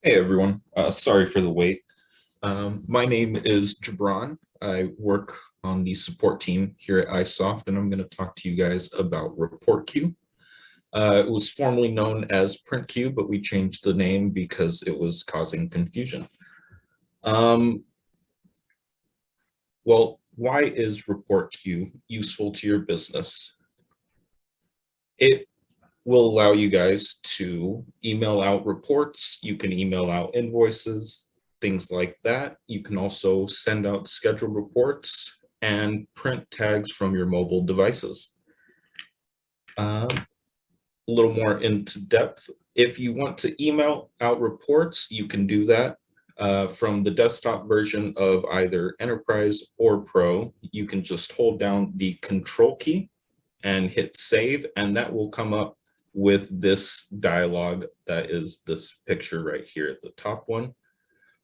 Hey everyone, sorry for the wait. My name is Gibran. I work on the support team here at iSoft, and I'm going to talk to you guys about Report Queue. It was formerly known as Print Queue, but we changed the name because it was causing confusion. Um, well, why is Report Queue useful to your business? It will allow you guys to email out reports. You can email out invoices, things like that. You can also send out scheduled reports and print tags from your mobile devices. A little more into depth. If you want to email out reports, you can do that. From the desktop version of either Enterprise or Pro, you can just hold down the Control key and hit save, and that will come up with this dialog that is this picture right here at the top one.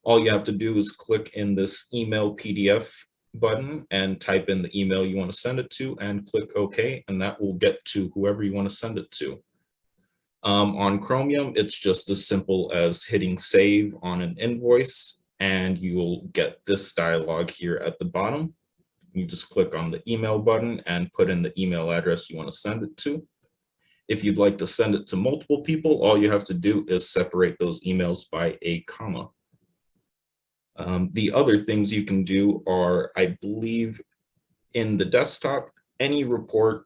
All you have to do is click in this email PDF button and type in the email you want to send it to and click OK, and that will get to whoever you want to send it to. On Chromium, it's just as simple as hitting save on an invoice, and you will get this dialog here at the bottom. You just click on the email button and put in the email address you want to send it to. If you'd like to send it to multiple people, all you have to do is separate those emails by a comma. The other things you can do are, I believe, in the desktop, any report,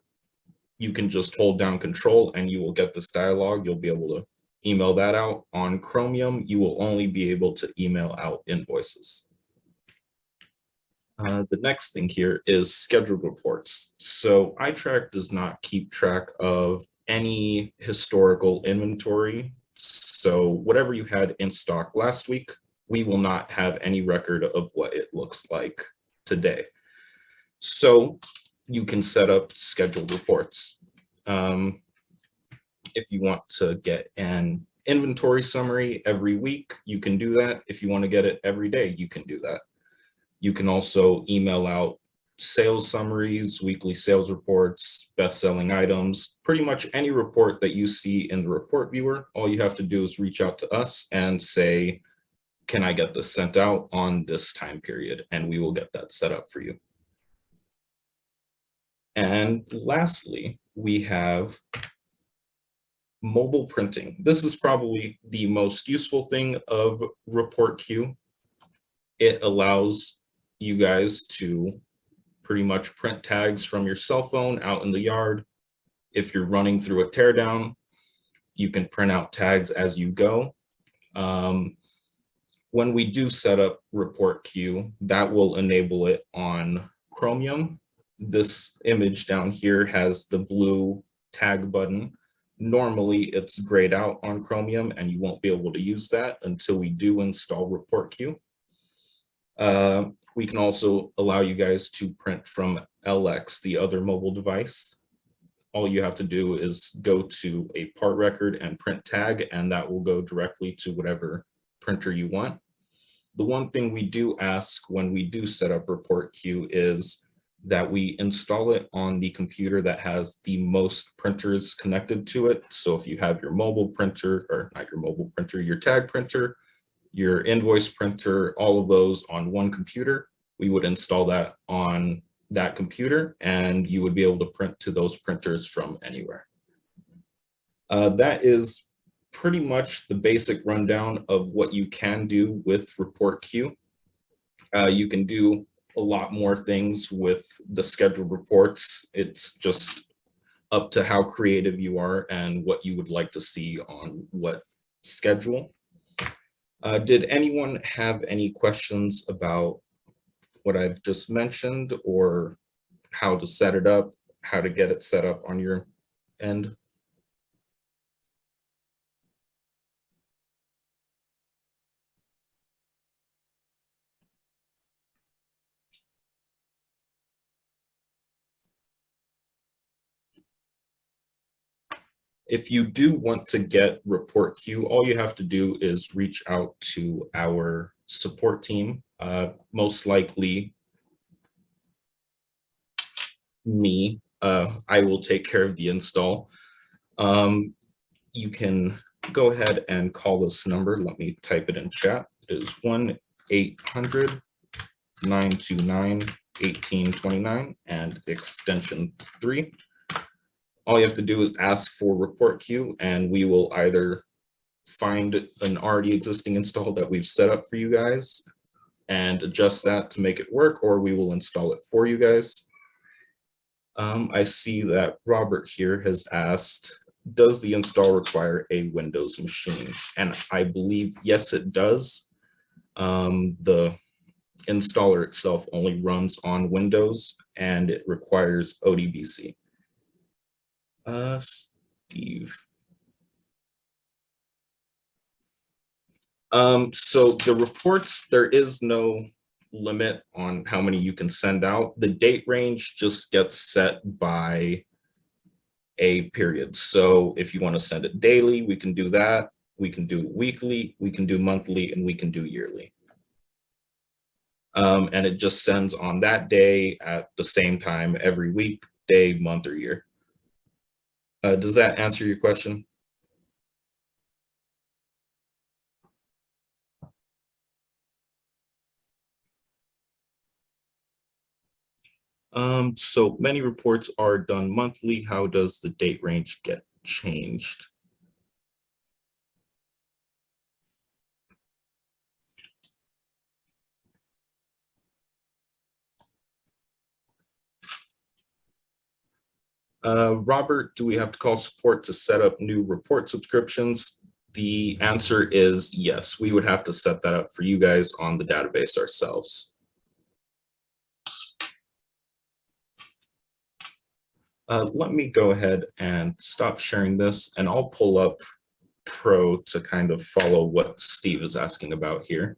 you can just hold down Control and you will get this dialog. You'll be able to email that out. On Chromium, you will only be able to email out invoices. The next thing here is scheduled reports. So ITrack does not keep track of any historical inventory. So whatever you had in stock last week, we will not have any record of what it looks like today. So you can set up scheduled reports. If you want to get an inventory summary every week, you can do that. If you want to get it every day, you can do that. You can also email out sales summaries, weekly sales reports, best-selling items, pretty much any report that you see in the report viewer. All you have to do is reach out to us and say, can I get this sent out on this time period? And we will get that set up for you. And lastly, we have mobile printing. This is probably the most useful thing of Report Queue. It allows you guys to pretty much print tags from your cell phone out in the yard. If you're running through a teardown, you can print out tags as you go. When we do set up Report Queue, that will enable it on Chromium. This image down here has the blue tag button. Normally it's grayed out on Chromium and you won't be able to use that until we do install Report Queue. We can also allow you guys to print from LX, the other mobile device. All you have to do is go to a part record and print tag, and that will go directly to whatever printer you want. The one thing we do ask when we do set up Report Queue is that we install it on the computer that has the most printers connected to it. So if you have your mobile printer, or not your mobile printer, your tag printer, your invoice printer, all of those on one computer, we would install that on that computer and you would be able to print to those printers from anywhere. That is pretty much the basic rundown of what you can do with Report Queue. You can do a lot more things with the scheduled reports. It's just up to how creative you are and what you would like to see on what schedule. Did anyone have any questions about what I've just mentioned, or how to set it up, how to get it set up on your end? If you do want to get Report Queue, all you have to do is reach out to our support team, most likely me. I will take care of the install. You can go ahead and call this number. Let me type it in chat. It is 1-800-929-1829 and extension 3. All you have to do is ask for report queue, and we will either find an already existing install that we've set up for you guys and adjust that to make it work, or we will install it for you guys. I see that Robert here has asked, does the install require a Windows machine? And I believe, yes, it does. The installer itself only runs on Windows, and it requires ODBC. Steve. So the reports, there is no limit on how many you can send out. The date range just gets set by a period. So if you want to send it daily, we can do that. We can do weekly, we can do monthly, and we can do yearly. And it just sends on that day at the same time every week, day, month, or year. Does that answer your question? So many reports are done monthly. How does the date range get changed? Robert, do we have to call support to set up new report subscriptions? The answer is yes. We would have to set that up for you guys on the database ourselves. Let me go ahead and stop sharing this, and I'll pull up Pro to kind of follow what Steve is asking about here.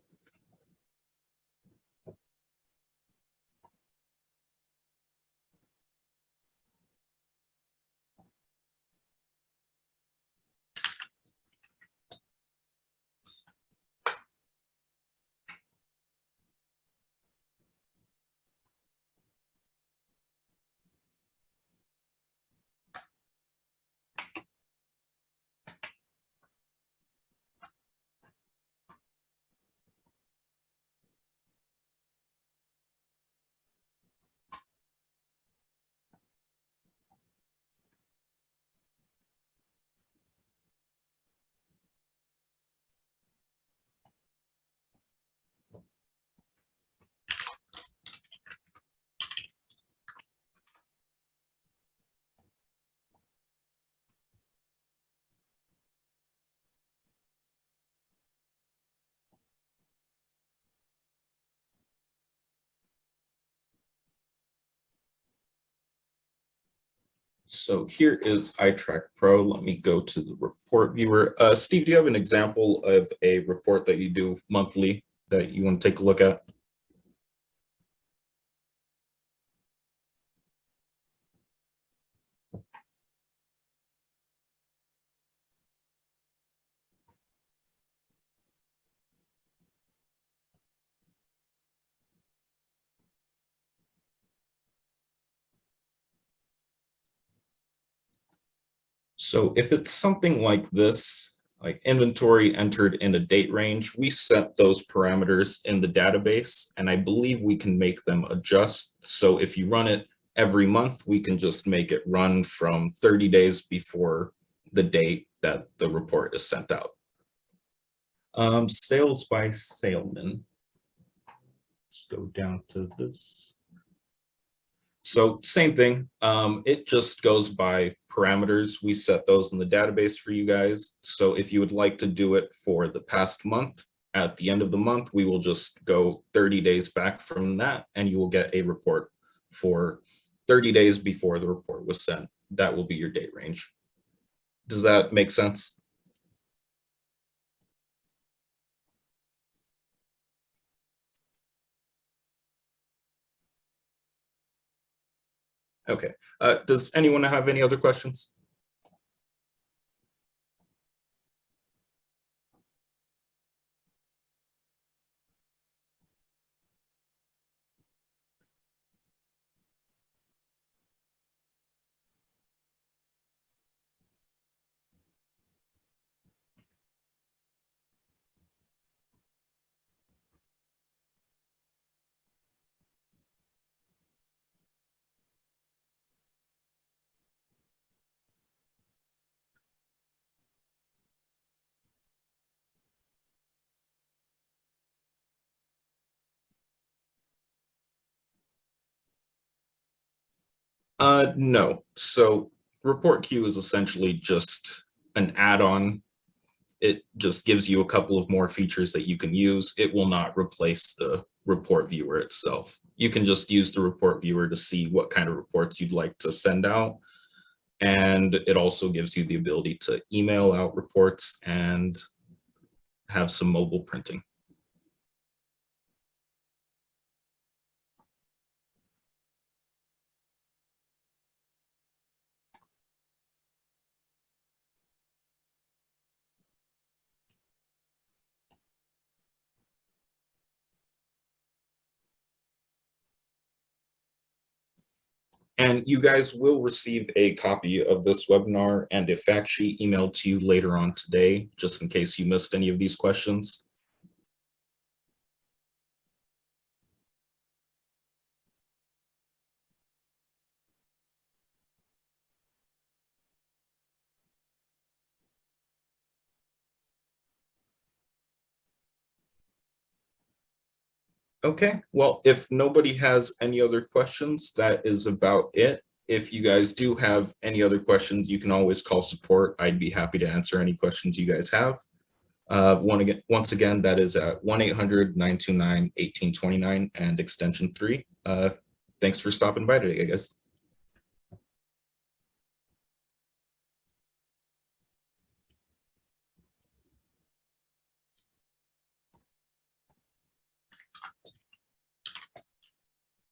So here is ITrack Pro. Let me go to the report viewer. Steve, do you have an example of a report that you do monthly that you want to take a look at? So if it's something like this, like inventory entered in a date range, we set those parameters in the database, and I believe we can make them adjust. So if you run it every month, we can just make it run from 30 days before the date that the report is sent out. Sales by salesman. Let's go down to this. So same thing, it just goes by parameters. We set those in the database for you guys. So if you would like to do it for the past month, at the end of the month, we will just go 30 days back from that, and you will get a report for 30 days before the report was sent. That will be your date range. Does that make sense? Okay, does anyone have any other questions? No. So report queue is essentially just an add-on. It just gives you a couple of more features that you can use. It will not replace the report viewer itself. You can just use the report viewer to see what kind of reports you'd like to send out. And it also gives you the ability to email out reports and have some mobile printing. And you guys will receive a copy of this webinar and a fact sheet emailed to you later on today, just in case you missed any of these questions. Okay, well, if nobody has any other questions, that is about it. If you guys do have any other questions, you can always call support. I'd be happy to answer any questions you guys have. Once again, that is at 1-800-929-1829 and extension 3. Thanks for stopping by today, I guess.